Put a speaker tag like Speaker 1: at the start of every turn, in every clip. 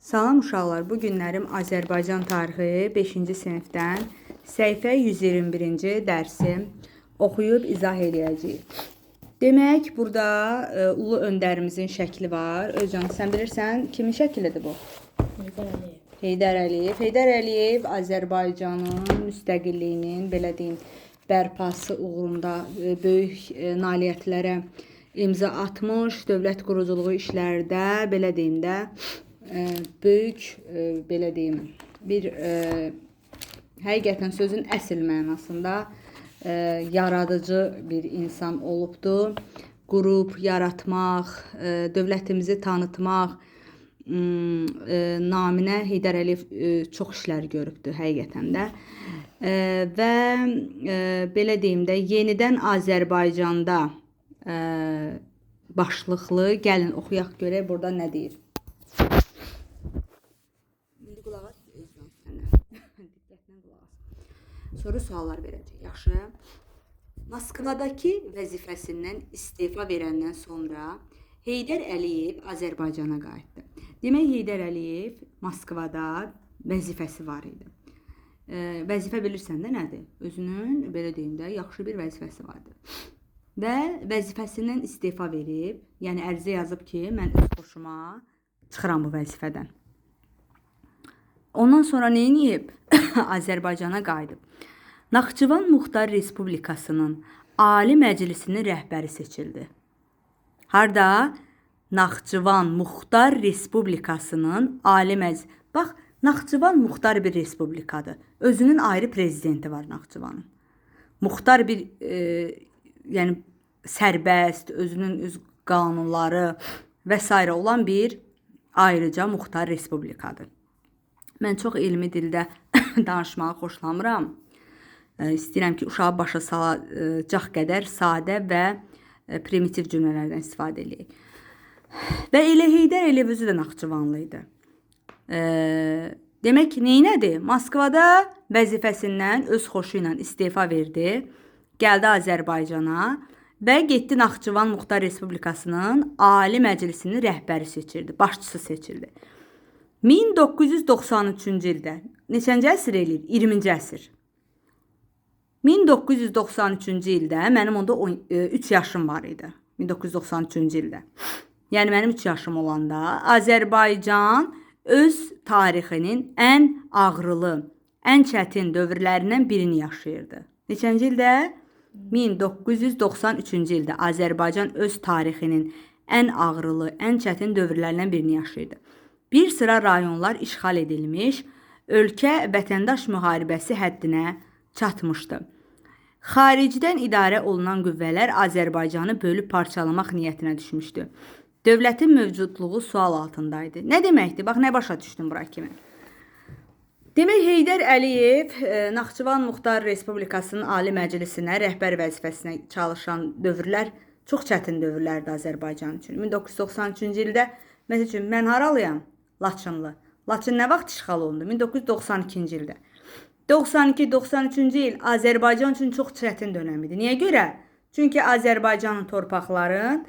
Speaker 1: Salam uşaqlar, bu günlərim Azərbaycan tarixi 5-ci sinifdən səhifə 121-ci dərsi oxuyub izah eləyəcəyik. Demək, burada ulu öndərimizin şəkli var. Özcan, sən bilirsən kimin şəklidir bu? Heydər Əliyev. Heydər Əliyev Azərbaycanın müstəqilliyinin, belə deyim, bərpası uğrunda böyük nailiyyətlərə imza atmış, dövlət quruculuğu işlərdə, belə deyim də, böyük, belə deyim, bir həqiqətən sözün əsl mənasında yaradıcı bir insan olubdu. Qurub, yaratmaq, dövlətimizi tanıtmaq naminə Heydər Əliyev çox işlər görübdü həqiqətən də. Və belə deyim də, yenidən Azərbaycanda başlıqlı, gəlin oxuyaq görək burada nə deyir. İndi qulaq as, Özcan, səndən diqqətlə qulaq as. Sonra suallar verəcək, yaxşı? Moskvadakı vəzifəsindən istefa verəndən sonra Heydər Əliyev Azərbaycana qayıtdı. Demək, Heydər Əliyev Moskvada vəzifəsi var idi. Vəzifə bilirsən də nədir? Özünün, belə deyim də, yaxşı bir vəzifəsi vardı. Və vəzifəsindən istefa verib, yəni ərizə yazıb ki, mən öz xoşuma çıxıram bu vəzifədən. Ondan sonra nə edib? Azərbaycana qayıdıb. Naxçıvan Muxtar Respublikasının Ali Məclisinin rəhbəri seçildi. Harda? Naxçıvan Muxtar Respublikasının Ali Məclisi. Bax, Naxçıvan Muxtar bir respublikadır. Özünün ayrı prezidenti var Naxçıvanın. Muxtar bir, yəni sərbəst, özünün öz qanunları və s. olan bir ayrıca Muxtar respublikadır. Mən çox elmi dildə danışmağı xoşlamıram. İstəyirəm ki, uşağı başa salacaq qədər sadə və primitiv cümlələrdən istifadə edək. Və elə Heydər Əliyev özü də Naxçıvanlı idi. Demək ki, neynədir? Moskvada vəzifəsindən öz xoşu ilə istefa verdi, gəldi Azərbaycana və getdi Naxçıvan Muxtar Respublikasının Ali Məclisinin rəhbəri seçildi, başçısı seçildi. 1993-cü ildə, neçənci əsr eləyir? 20-ci əsr. 1993-cü ildə mənim onda 3 yaşım var idi. 1993-cü ildə. Yəni mənim 3 yaşım olanda Azərbaycan öz tarixinin ən ağrılı, ən çətin dövrlərindən birini yaşayırdı. Neçənci ildə? 1993-cü ildə Azərbaycan öz tarixinin ən ağrılı, ən çətin dövrlərindən birini yaşayırdı. Bir sıra rayonlar işğal edilmiş, ölkə vətəndaş müharibəsi həddinə çatmışdı. Xaricdən idarə olunan qüvvələr Azərbaycanı bölüb parçalamaq niyyətinə düşmüşdü. Dövlətin mövcudluğu sual altındaydı. Nə deməkdir? Bax, nə başa düşdüm bura kimi? Demək, Heydər Əliyev Naxçıvan Muxtar Respublikasının Ali Məclisinə rəhbər vəzifəsinə çalışan dövrlər çox çətin dövrlərdir Azərbaycan üçün. 1993-cü ildə, məsəl üçün, mən haralıyam? Laçınlı. Laçın nə vaxt işğal olundu? 1992-ci ildə. 92-93-cü il Azərbaycan üçün çox çətin dönəm idi. Niyə görə? Çünki Azərbaycanın torpaqların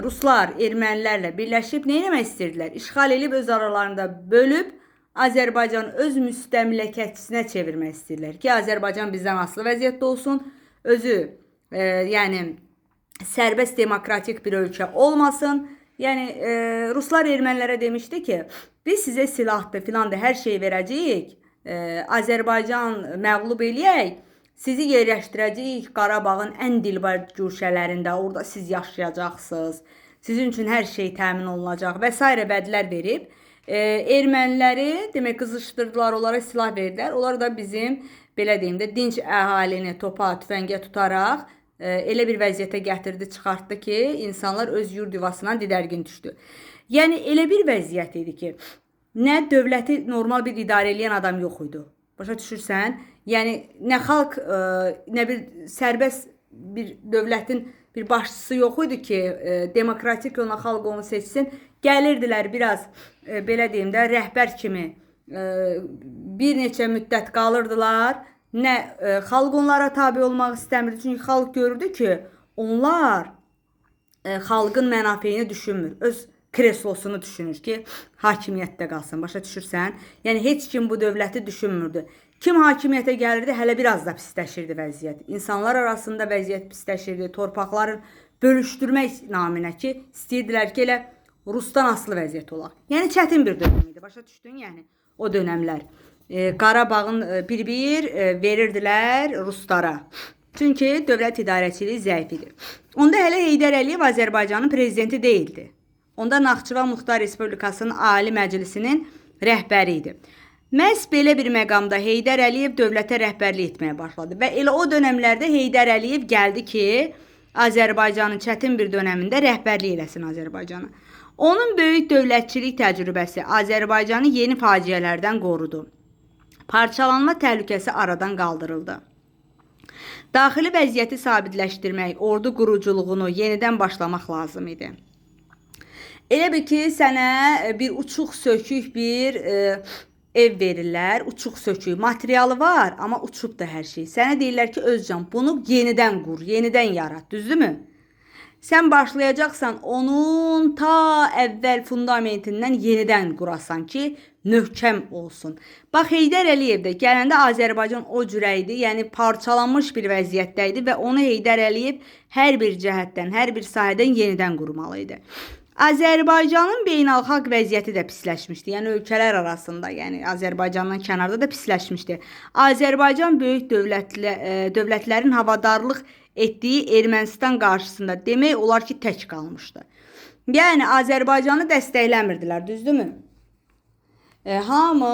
Speaker 1: Ruslar ermənilərlə birləşib nə etmək istəyirdilər? İşğal edib öz aralarında bölüb Azərbaycan öz müstəmləkəçisinə çevirmək istəyirlər ki, Azərbaycan bizdən asılı vəziyyətdə olsun, özü yəni sərbəst demokratik bir ölkə olmasın. Yəni Ruslar ermənilərə demişdi ki, biz sizə silahdır, filandır, hər şeyi verəcəyik, Azərbaycan məğlub eləyək, sizi yerləşdirəcəyik Qarabağın ən dilbar güşələrində, orada siz yaşayacaqsınız, sizin üçün hər şey təmin olunacaq və s. vədlər verib. Erməniləri demək qızışdırdılar, onlara silah verdilər. Onlar da bizim, belə deyim də, dinc əhalini topa, tüfəngə tutaraq elə bir vəziyyətə gətirdi, çıxartdı ki, insanlar öz yurd yuvasından didərgin düşdü. Yəni elə bir vəziyyət idi ki, nə dövləti normal bir idarə edən adam yox idi. Başa düşürsən? Yəni nə xalq, nə bir sərbəst bir dövlətin bir başçısı yox idi ki, demokratik yolla xalq onu seçsin. Gəlirdilər biraz, belə deyim də, rəhbər kimi bir neçə müddət qalırdılar. Nə xalq onlara tabi olmaq istəmirdi. Çünki xalq gördü ki, onlar xalqın mənafeyini düşünmür. Öz kreslosunu düşünür ki, hakimiyyətdə qalsın. Başa düşürsən? Yəni heç kim bu dövləti düşünmürdü. Kim hakimiyyətə gəlirdi, hələ biraz da pisləşirdi vəziyyət. İnsanlar arasında vəziyyət pisləşirdi. Torpaqların bölüşdürmək naminə ki, istəyirdilər ki, elə Rusdan asılı vəziyyət olaq. Yəni çətin bir dönəm idi. Başa düşdün? Yəni o dönəmlər. Qarabağın bir verirdilər Ruslara. Çünki dövlət idarəçiliyi zəif idi. Onda hələ Heydər Əliyev Azərbaycanın prezidenti deyildi. Onda Naxçıvan Muxtar Respublikasının Ali Məclisinin rəhbəri idi. Məhz belə bir məqamda Heydər Əliyev dövlətə rəhbərlik etməyə başladı. Və elə o dönəmlərdə Heydər Əliyev gəldi ki, Azərbaycanın çətin bir dönəmində rəhbərlik eləsin Azərbaycanı. Onun böyük dövlətçilik təcrübəsi Azərbaycanı yeni faciələrdən qorudu. Parçalanma təhlükəsi aradan qaldırıldı. Daxili vəziyyəti sabitləşdirmək, ordu quruculuğunu yenidən başlamaq lazım idi. Elə bir ki, sənə bir uçuq sökük bir ev verirlər, uçuq sökük. Materialı var, amma uçub da hər şey. Sənə deyirlər ki, Özcan, bunu yenidən qur, yenidən yarat, düzdürmü? Sən başlayacaqsan onun ta əvvəl fundamentindən yenidən qurasan ki, möhkəm olsun. Bax, Heydər Əliyev də gələndə Azərbaycan o cürə idi, yəni parçalanmış bir vəziyyətdə idi və onu Heydər Əliyev hər bir cəhətdən, hər bir sahədən yenidən qurmalı idi. Azərbaycanın beynəlxalq vəziyyəti də pisləşmişdi. Yəni ölkələr arasında, yəni Azərbaycandan kənarda da pisləşmişdi. Azərbaycan böyük dövlətlərin havadarlıq etdiyi Ermənistan qarşısında demək olar ki, tək qalmışdı. Yəni Azərbaycanı dəstəkləmirdilər, düzdürmü? Hamı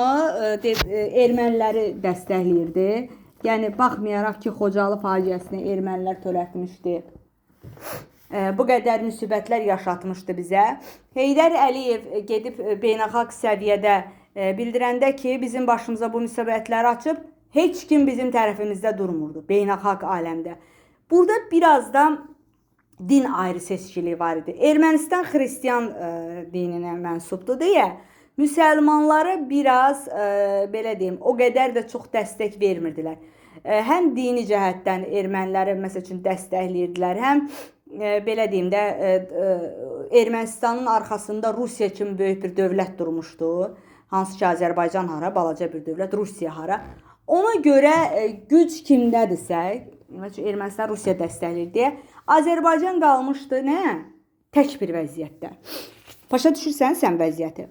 Speaker 1: erməniləri dəstəkləyirdi. Yəni baxmayaraq ki, Xocalı faciəsini ermənilər törətmişdi. Bu qədər müsibətlər yaşatmışdı bizə. Heydər Əliyev gedib beynəlxalq səviyyədə bildirəndə ki, bizim başımıza bu müsibətləri açıb, heç kim bizim tərəfimizdə durmurdu beynəlxalq aləmdə. Burada biraz da din ayrı seçkiliyi var idi. Ermənistan xristiyan dininə mənsubdur deyə müsəlmanları biraz, belə deyim, o qədər də çox dəstək vermirdilər. Həm dini cəhətdən erməniləri məsəl üçün dəstəkləyirdilər, həm belə deyim də Ermənistanın arxasında Rusiya kimi böyük bir dövlət durmuşdu. Hansı ki Azərbaycan hara, balaca bir dövlət, Rusiya hara. Ona görə güc kimdədirsə, Ermənistan Rusiya dəstəkləyir deyə Azərbaycan qalmışdı nə? Tək bir vəziyyətdə. Başa düşürsən sən vəziyyəti.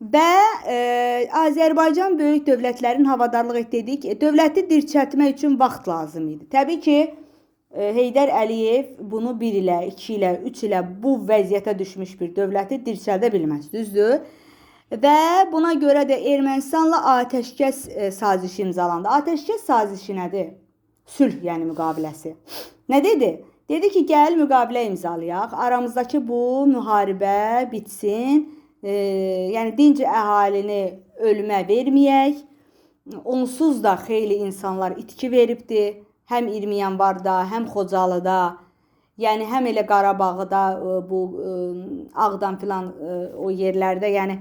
Speaker 1: Və Azərbaycan böyük dövlətlərin havadarlıq etdiyi dövləti dirçəltmək üçün vaxt lazım idi. Təbii ki, Heydər Əliyev bunu 1 ilə, 2 ilə, 3 ilə bu vəziyyətə düşmüş bir dövləti dirçəldə bilməz, düzdür? Və buna görə də Ermənistanla atəşkəs sazişi imzalandı. Atəşkəs sazişi nədir? Sülh, yəni müqaviləsi. Nə dedi? Dedi ki, gəl müqavilə imzalayaq, aramızdakı bu müharibə bitsin, yəni dinc əhalini ölümə verməyək, onsuz da xeyli insanlar itki veribdi. Həm 20 yanvarda, həm Xocalıda, yəni həm elə Qarabağda, bu Ağdam filan o yerlərdə, yəni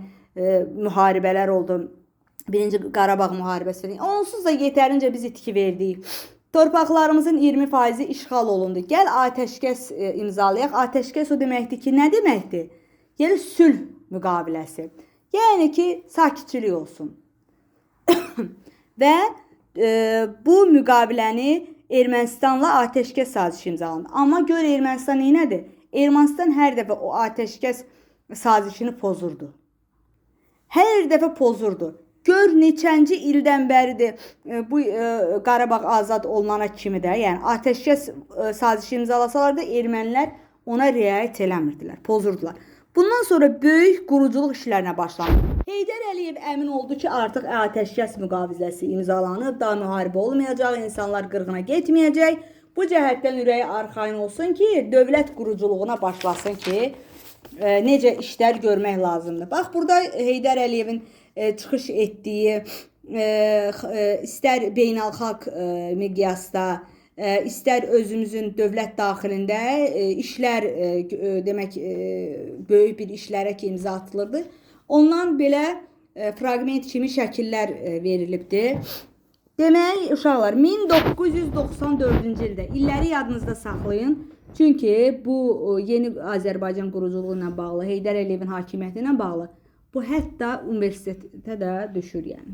Speaker 1: müharibələr oldu. Birinci Qarabağ müharibəsi. Onsuz da yetərincə biz itki verdik. Torpaqlarımızın 20% işğal olundu. Gəl atəşkəs imzalayaq. Atəşkəs o deməkdir ki, nə deməkdir? Yəni sülh müqaviləsi. Yəni ki, sakitçilik olsun. Və bu müqaviləni Ermənistanla atəşkəs sazişi imzalandı. Amma gör Ermənistan nədir? Ermənistan hər dəfə o atəşkəs sazişini pozurdu. Hər dəfə pozurdu. Gör neçənci ildən bəridir bu Qarabağ azad olunana kimi də, yəni atəşkəs sazişi imzalasalar da ermənilər ona riayət eləmirdilər, pozurdular. Bundan sonra böyük quruculuq işlərinə başlandı. Heydər Əliyev əmin oldu ki, artıq atəşkəs müqaviləsi imzalanıb, daha müharibə olmayacaq, insanlar qırğına getməyəcək. Bu cəhətdən ürəyi arxayın olsun ki, dövlət quruculuğuna başlasın ki, necə işlər görmək lazımdır. Bax, burada Heydər Əliyevin çıxış etdiyi, istər beynəlxalq miqyasda, istər özümüzün dövlət daxilində işlər, demək, böyük bir işlərə ki, imza atılırdı. Ondan belə fragment kimi şəkillər verilibdir. Demək, uşaqlar, 1994-cü ildə, illəri yadınızda saxlayın, Çünki bu yeni Azərbaycan quruculuğu ilə bağlı, Heydər Əliyevin hakimiyyəti ilə bağlı bu hətta universitetdə də düşür yəni.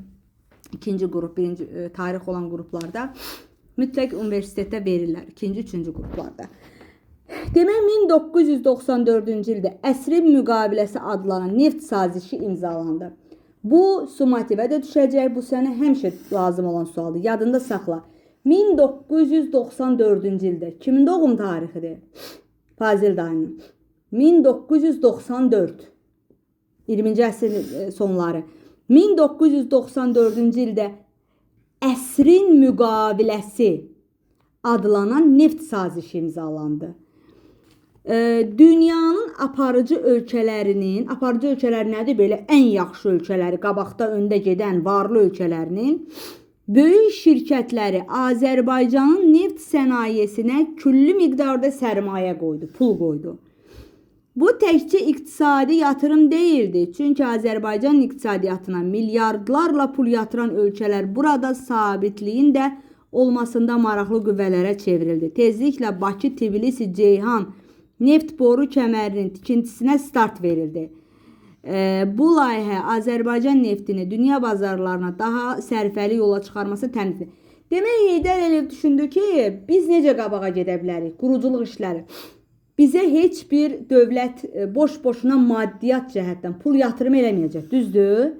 Speaker 1: İkinci qrup, birinci tarix olan qruplarda mütləq universitetdə verirlər. İkinci, üçüncü qruplarda. Demək 1994-cü ildə əsrin müqaviləsi adlanan neft sazişi imzalandı. Bu summativə də düşəcək. Bu sənə həmişə lazım olan sualdır. Yadında saxla. 1994-cü ildə kimin doğum tarixidir? Fazil dayının. 1994. 20-ci əsrin sonları. 1994-cü ildə əsrin müqaviləsi adlanan neft sazişi imzalandı. Dünyanın aparıcı ölkələrinin, aparıcı ölkələr nədir? Belə ən yaxşı ölkələri, qabaqda öndə gedən varlı ölkələrinin böyük şirkətləri Azərbaycanın neft sənayesinə külli miqdarda sərmayə qoydu, pul qoydu. Bu təkcə iqtisadi yatırım deyildi. Çünki Azərbaycan iqtisadiyyatına milyardlarla pul yatıran ölkələr burada sabitliyin də olmasında maraqlı qüvvələrə çevrildi. Tezliklə Bakı, Tbilisi, Ceyhan neft boru kəmərinin tikintisinə start verildi. Bu layihə Azərbaycan neftini dünya bazarlarına daha sərfəli yola çıxarması təmindir. Demək, Heydər Əliyev düşündü ki, biz necə qabağa gedə bilərik? Quruculuq işləri. Bizə heç bir dövlət boş-boşuna maddiyyat cəhətdən pul yatırım eləməyəcək, düzdür?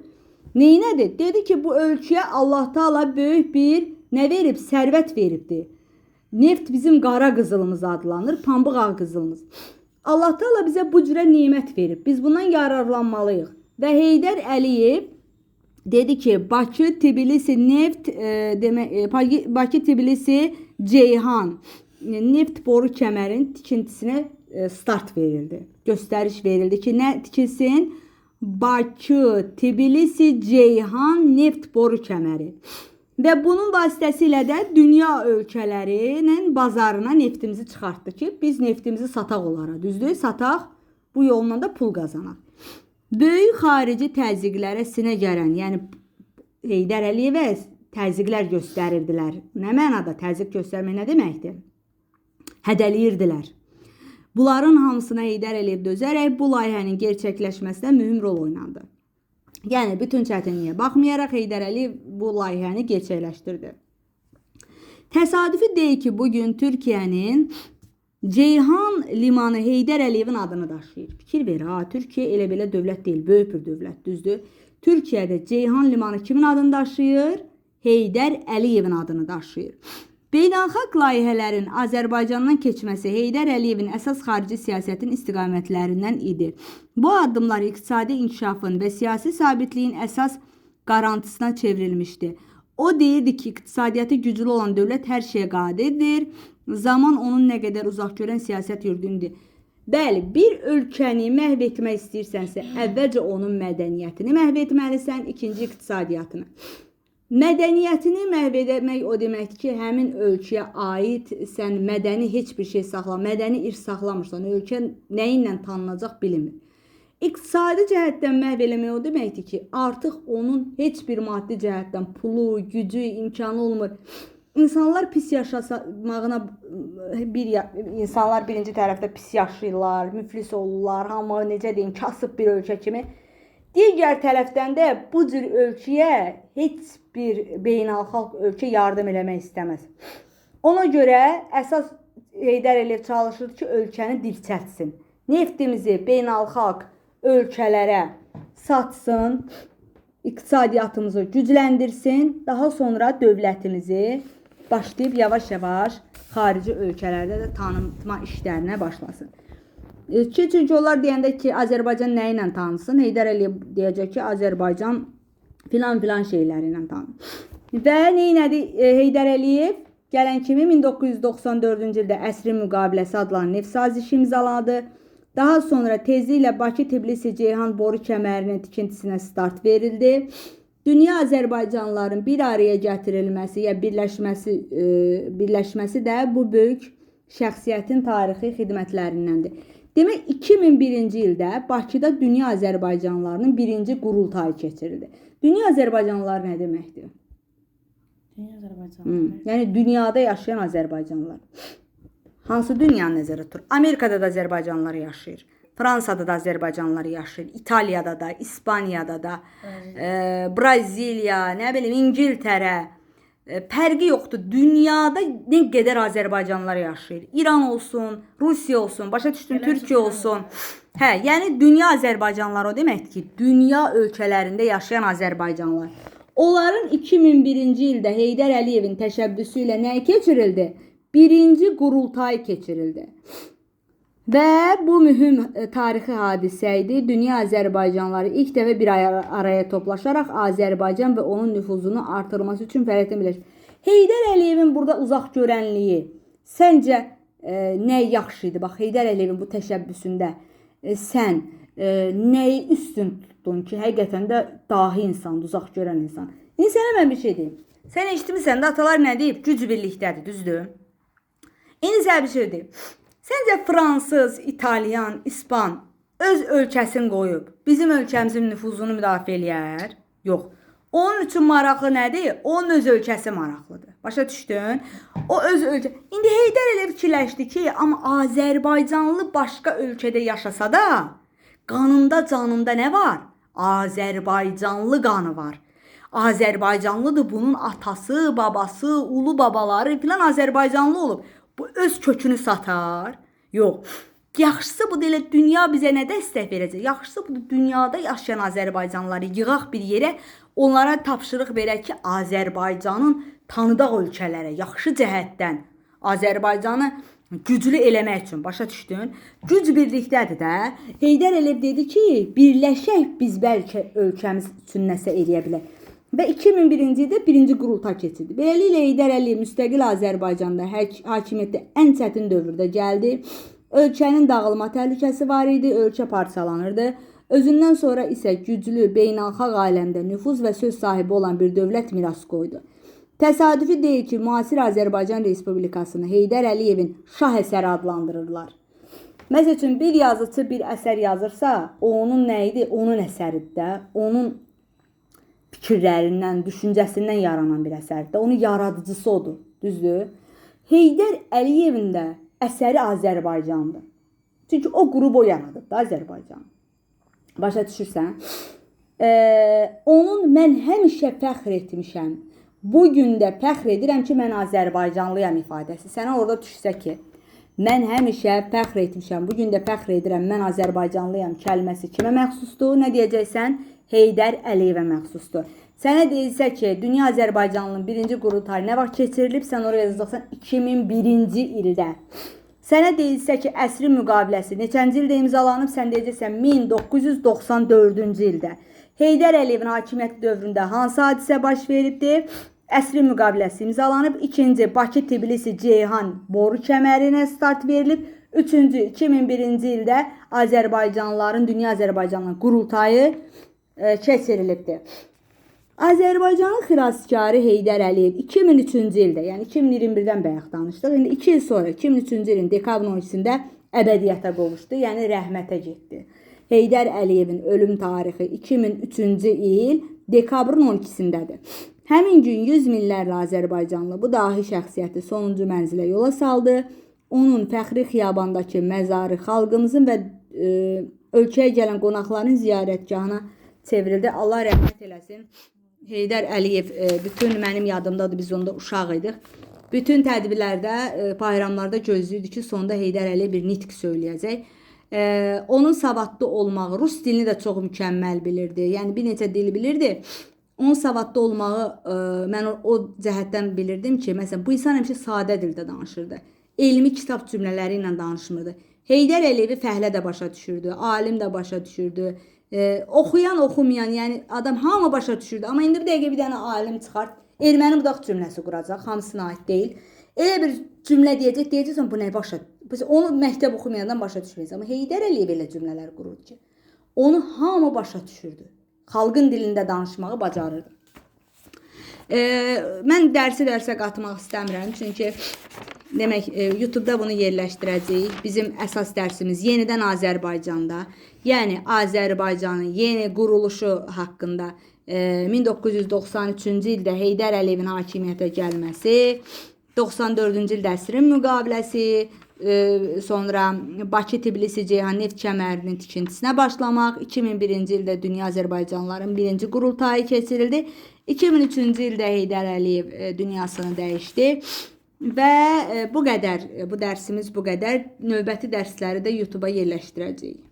Speaker 1: Neynədir? Dedi ki, bu ölkəyə Allah Taala böyük bir nə verib? Sərvət veribdir. Neft bizim qara qızılımız adlanır, pambıq ağ qızılımız. Allah Taala bizə bu cürə nemət verib. Biz bundan yararlanmalıyıq. Və Heydər Əliyev dedi ki, Bakı, Tbilisi neft, Bakı, Tbilisi, Ceyhan neft boru kəmərin tikintisinə start verildi. Göstəriş verildi ki, nə tikilsin? Bakı, Tbilisi, Ceyhan neft boru kəməri. Və bunun vasitəsilə də dünya ölkələrinin bazarına neftimizi çıxartdı ki, biz neftimizi sataq onlara, düzdür? Sataq, bu yolla da pul qazanaq. Böyük xarici təzyiqlərə sinə gələn, yəni Heydər Əliyevə təzyiqlər göstərirdilər. Nə mənada təzyiq göstərmək nə deməkdir? Hədəliyirdilər. Bunların hamısına Heydər Əliyev dözərək bu layihənin gerçəkləşməsində mühüm rol oynandı. Yəni, bütün çətinliyə baxmayaraq Heydər Əliyev bu layihəni gerçəkləşdirdi. Təsadüfi deyil ki, bugün Türkiyənin Ceyhan limanı Heydər Əliyevin adını daşıyır. Fikir ver, Türkiyə elə belə dövlət deyil, böyük bir dövlət, düzdür? Türkiyədə Ceyhan limanı kimin adını daşıyır? Heydər Əliyevin adını daşıyır. Beynəlxalq layihələrin Azərbaycandan keçməsi Heydər Əliyevin əsas xarici siyasətin istiqamətlərindən idi. Bu addımlar iqtisadi inkişafın və siyasi sabitliyin əsas qarantısına çevrilmişdi. O deyirdi ki, iqtisadiyyatı güclü olan dövlət hər şeyə qadirdir. Zaman onun nə qədər uzaq görən siyasət yürüdündür. Bəli, bir ölkəni məhv etmək istəyirsənsə, əvvəlcə onun mədəniyyətini məhv etməlisən, ikinci iqtisadiyyatını. Mədəniyyətini məhv etmək o deməkdir ki, həmin ölkəyə aid sən mədəni heç bir şey mədəni irs saxlamırsan, ölkə nə ilə tanınacaq bilinmir. İqtisadi cəhətdən məhv eləmək o deməkdir ki, artıq onun heç bir maddi cəhətdən pulu, gücü, imkanı olmur. İnsanlar pis yaşamağına insanlar birinci tərəfdə pis yaşayırlar, müflis olurlar, hamı necə deyim, kasıb bir ölkə kimi. Digər tərəfdən də bu cür ölkəyə heç bir beynəlxalq ölkə yardım eləmək istəməz. Ona görə əsas Heydər Əliyev çalışırdı ki, ölkəni dirçəltsin. Neftimizi beynəlxalq ölkələrə satsın, iqtisadiyyatımızı gücləndirsin, daha sonra dövlətimizi başlayıb yavaş-yavaş xarici ölkələrdə də tanıtma işlərinə başlasın. Çünki onlar deyəndə ki, Azərbaycan nə ilə tanısın? Heydər Əliyev deyəcək ki, Azərbaycan filan şeyləri ilə tanır. Və neynədi Heydər Əliyev? Gələn kimi 1994-cü ildə əsrin müqaviləsi adlanan neft sazişi imzaladı. Daha sonra tezliklə Bakı, Tbilisi, Ceyhan boru kəmərinin tikintisinə start verildi. Dünya Azərbaycanlıların bir araya gətirilməsi ya birləşməsi də bu böyük şəxsiyyətin tarixi xidmətlərindəndir. Demək, 2001-ci ildə Bakıda Dünya Azərbaycanlılarının birinci qurultayı keçirildi. Dünya Azərbaycanlılar nə deməkdir?
Speaker 2: Dünya Azərbaycanlılar.
Speaker 1: Yəni dünyada yaşayan Azərbaycanlılar. hansı dünyanı nəzərdə tutur? Amerikada da Azərbaycanlılar yaşayır. Fransada da Azərbaycanlılar yaşayır. İtaliyada da, İspaniyada da, Braziliya, nə bilim İngiltərə. Fərqi yoxdur. Dünyada nə qədər Azərbaycanlılar yaşayır. İran olsun, Rusiya olsun, başa düşdün, Türkiyə olsun. Hə, yəni dünya Azərbaycanlıları o deməkdir ki, dünya ölkələrində yaşayan Azərbaycanlılar. Onların 2001-ci ildə Heydər Əliyevin təşəbbüsü ilə nə keçirildi? Birinci qurultay keçirildi. Və bu mühüm tarixi hadisə idi. Dünya Azərbaycanlıları ilk dəfə bir araya toplaşaraq Azərbaycan və onun nüfuzunu artırması üçün fəaliyyət birləşdi. Heydər Əliyevin burada uzaq görənliyi səncə nə yaxşı idi? Bax, Heydər Əliyevin bu təşəbbüsündə sən nəyi üstün tutdun ki, həqiqətən də dahi insandır, uzaq görən insan. İndi sənə mən bir şey deyim. Sən eşitmirsən də atalar nə deyib? Güc birlikdədir, düzdür? İndi sənə bir şey deyim. Səncə fransız, İtalyan, İspan öz ölkəsini qoyub bizim ölkəmizin nüfuzunu müdafiə eləyər? Yox. Onun üçün maraqlı nədir? Onun öz ölkəsi maraqlıdır. Başa düşdün? O öz ölkə. İndi Heydər elə fikirləşdi ki, amma Azərbaycanlı başqa ölkədə yaşasa da qanında, canında nə var? Azərbaycanlı qanı var. Azərbaycanlıdır, bunun atası, babası, ulu babaları filan Azərbaycanlı olub. Bu öz kökünü satar? Yox. Yaxşısı budur, elə dünya bizə nə dəstək verəcək? Yaxşısı budur, dünyada yaşayan Azərbaycanlıları yığaq bir yerə, onlara tapşırıq verək ki, Azərbaycanın tanıdaq ölkələrə, yaxşı cəhətdən Azərbaycanı güclü eləmək üçün, başa düşdün? Güc birlikdədir də. Heydər Əliyev dedi ki, birləşək biz bəlkə ölkəmiz üçün nəsə eləyə bilək. Və 2001-ci ildə birinci qurultay keçirdi. Beləliklə Heydər Əliyev müstəqil Azərbaycanda hakimiyyətdə ən çətin dövrdə gəldi. Ölkənin dağılma təhlükəsi var idi, ölkə parçalanırdı. Özündən sonra isə güclü beynəlxalq aləmdə nüfuz və söz sahibi olan bir dövlət miras qoydu. Təsadüfi deyil ki, müasir Azərbaycan Respublikasını Heydər Əliyevin şah əsəri adlandırırlar. Məsəl üçün bir yazıcı bir əsər yazırsa, onun nə idi? Onun əsəridir də, onun fikirlərindən, düşüncəsindən yaranan bir əsərdir. Onun yaradıcısı odur, düzdür? Heydər Əliyevin də əsəri Azərbaycandır. Çünki o qrup o yaradıb da Azərbaycan. Başa düşürsən? Onun mən həmişə fəxr etmişəm. Bugün də fəxr edirəm ki, mən Azərbaycanlıyam ifadəsi. Sənə orada düşsə ki, mən həmişə fəxr etmişəm. Bugün də fəxr edirəm, mən Azərbaycanlıyam kəlməsi kimə məxsusdur? Nə deyəcəksən? Heydər Əliyevə məxsusdur. Sənə deyilsə ki, Dünya Azərbaycanlının birinci qurultayı nə vaxt keçirilib, sən oraya yazacaqsan 2001-ci ildə. Sənə deyilsə ki, əsrin müqaviləsi neçənci ildə imzalanıb, sən deyəcəksən 1994-cü ildə. Heydər Əliyevin hakimiyyəti dövründə hansı hadisə baş veribdir? Əsrin müqaviləsi imzalanıb. İkinci, Bakı-Tbilisi-Ceyhan boru kəmərinə start verilib. Üçüncü, 2001-ci ildə Azərbaycanlıların, Dünya Azərbaycanlının qurultayı keçirilibdir. Azərbaycanın xilaskarı Heydər Əliyev 2003-cü ildə, yəni 2021-dən bayaq danışdıq. İndi 2 il sonra 2003-cü ilin dekabrın 12-sində əbədiyyətə qovuşdu, yəni rəhmətə getdi. Heydər Əliyevin ölüm tarixi 2003-cü il dekabrın 12-sindədir. Həmin gün 100 minlərlə Azərbaycanlı bu dahi şəxsiyyəti sonuncu mənzilə yola saldı. Onun fəxri xiyabandakı məzarı xalqımızın və ölkəyə gələn qonaqların ziyarətgahına çevrildi. Allah rəhmət eləsin. Heydər Əliyev bütün mənim yadımdadır, biz onda uşaq idik. Bütün tədbirlərdə, bayramlarda gözləyirdik ki, sonunda Heydər Əliyev bir nitq söyləyəcək. Onun savadlı olmağı, rus dilini də çox mükəmməl bilirdi. Yəni bir neçə dil bilirdi. Onun savadlı olmağı mən o cəhətdən bilirdim ki, məsələn, bu insan həmişə sadə dildə danışırdı. Elmi kitab cümlələri ilə danışmırdı. Heydər Əliyevi fəhlə də başa düşürdü, alim də başa düşürdü. Oxuyan, oxumayan, yəni adam hamı başa düşürdü. Amma indi bir dəqiqə bir dənə alim çıxart, erməni budaq cümləsi quracaq, hamısına aid deyil. Elə bir cümlə deyəcəksən, bu nə başa? Onu məktəb oxumayandan başa düşməyəcək. Amma Heydər Əliyev elə cümlələr qururdu ki, onu hamı başa düşürdü. Xalqın dilində danışmağı bacarırdı. Mən dərsə qatmaq istəmirəm, çünki demək, YouTube-da bunu yerləşdirəcəyik. Bizim əsas dərsimiz yenidən Azərbaycanda, yəni Azərbaycanın yeni quruluşu haqqında 1993-cü ildə Heydər Əliyevin hakimiyyətə gəlməsi, 94-cü ildə əsrin müqaviləsi, sonra Bakı-Tbilisi-Ceyhan neft kəmərinin tikintisinə başlamaq, 2001-ci ildə Dünya Azərbaycanlıların birinci qurultayı keçirildi, 2003-cü ildə Heydər Əliyev dünyasını dəyişdi və bu qədər, bu dərsimiz bu qədər. Növbəti dərsləri də YouTube-a yerləşdirəcəyik.